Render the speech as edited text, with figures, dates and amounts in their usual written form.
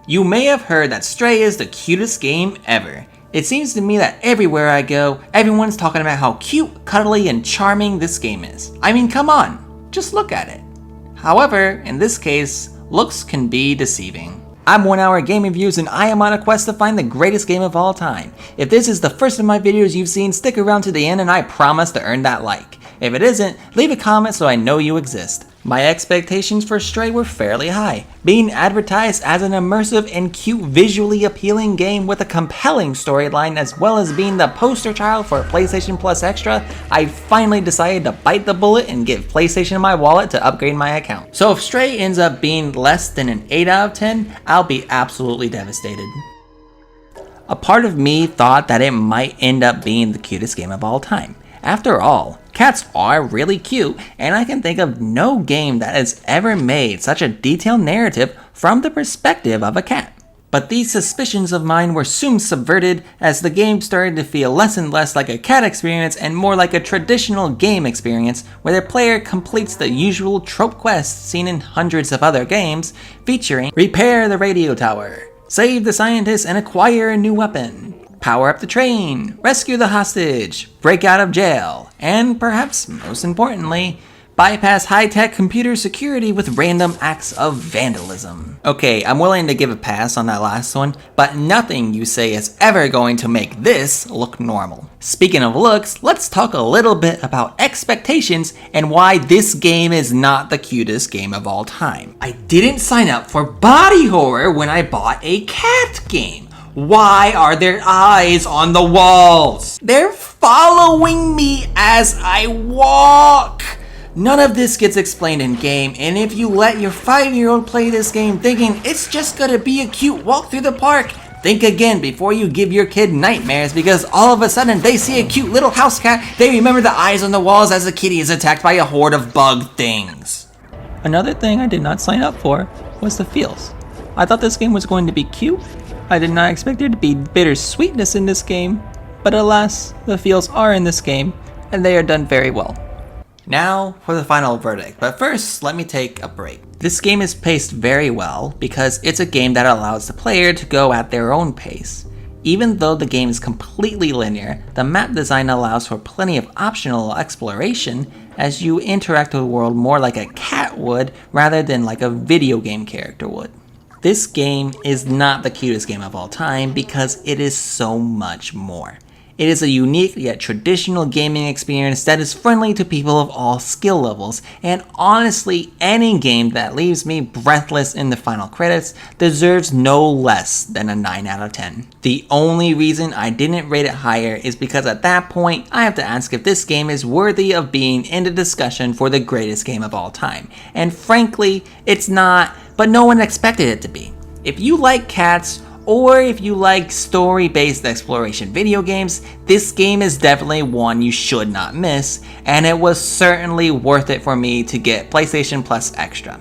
You may have heard that Stray is the cutest game ever. It seems to me that everywhere I go, everyone's talking about how cute, cuddly, and charming this game is. I mean, come on, just look at it. However, in this case, looks can be deceiving. I'm 1 Hour Gaming Reviews and I am on a quest to find the greatest game of all time. If this is the first of my videos you've seen, stick around to the end and I promise to earn that like. If it isn't, leave a comment so I know you exist. My expectations for Stray were fairly high. Being advertised as an immersive and cute, visually appealing game with a compelling storyline, as well as being the poster child for PlayStation Plus Extra, I finally decided to bite the bullet and give PlayStation my wallet to upgrade my account. So if Stray ends up being less than an 8 out of 10, I'll be absolutely devastated. A part of me thought that it might end up being the cutest game of all time. After all, cats are really cute, and I can think of no game that has ever made such a detailed narrative from the perspective of a cat. But these suspicions of mine were soon subverted as the game started to feel less and less like a cat experience and more like a traditional game experience where the player completes the usual trope quests seen in hundreds of other games, featuring repair the radio tower, save the scientist and acquire a new weapon, power up the train, rescue the hostage, break out of jail, and perhaps most importantly, bypass high-tech computer security with random acts of vandalism. Okay, I'm willing to give a pass on that last one, but nothing you say is ever going to make this look normal. Speaking of looks, let's talk a little bit about expectations and why this game is not the cutest game of all time. I didn't sign up for body horror when I bought a cat game. Why are there eyes on the walls? They're following me as I walk. None of this gets explained in game, and if you let your 5-year-old play this game thinking it's just gonna be a cute walk through the park, think again before you give your kid nightmares, because all of a sudden they see a cute little house cat, they remember the eyes on the walls as the kitty is attacked by a horde of bug things. Another thing I did not sign up for was the feels. I thought this game was going to be cute. I did not expect there to be bittersweetness in this game, but alas, the feels are in this game, and they are done very well. Now for the final verdict, but first let me take a break. This game is paced very well because it's a game that allows the player to go at their own pace. Even though the game is completely linear, the map design allows for plenty of optional exploration as you interact with the world more like a cat would rather than like a video game character would. This game is not the cutest game of all time because it is so much more. It is a unique yet traditional gaming experience that is friendly to people of all skill levels, and honestly, any game that leaves me breathless in the final credits deserves no less than a 9 out of 10. The only reason I didn't rate it higher is because at that point, I have to ask if this game is worthy of being in the discussion for the greatest game of all time. And frankly, it's not, but no one expected it to be. If you like cats, or if you like story-based exploration video games, this game is definitely one you should not miss, and it was certainly worth it for me to get PlayStation Plus Extra.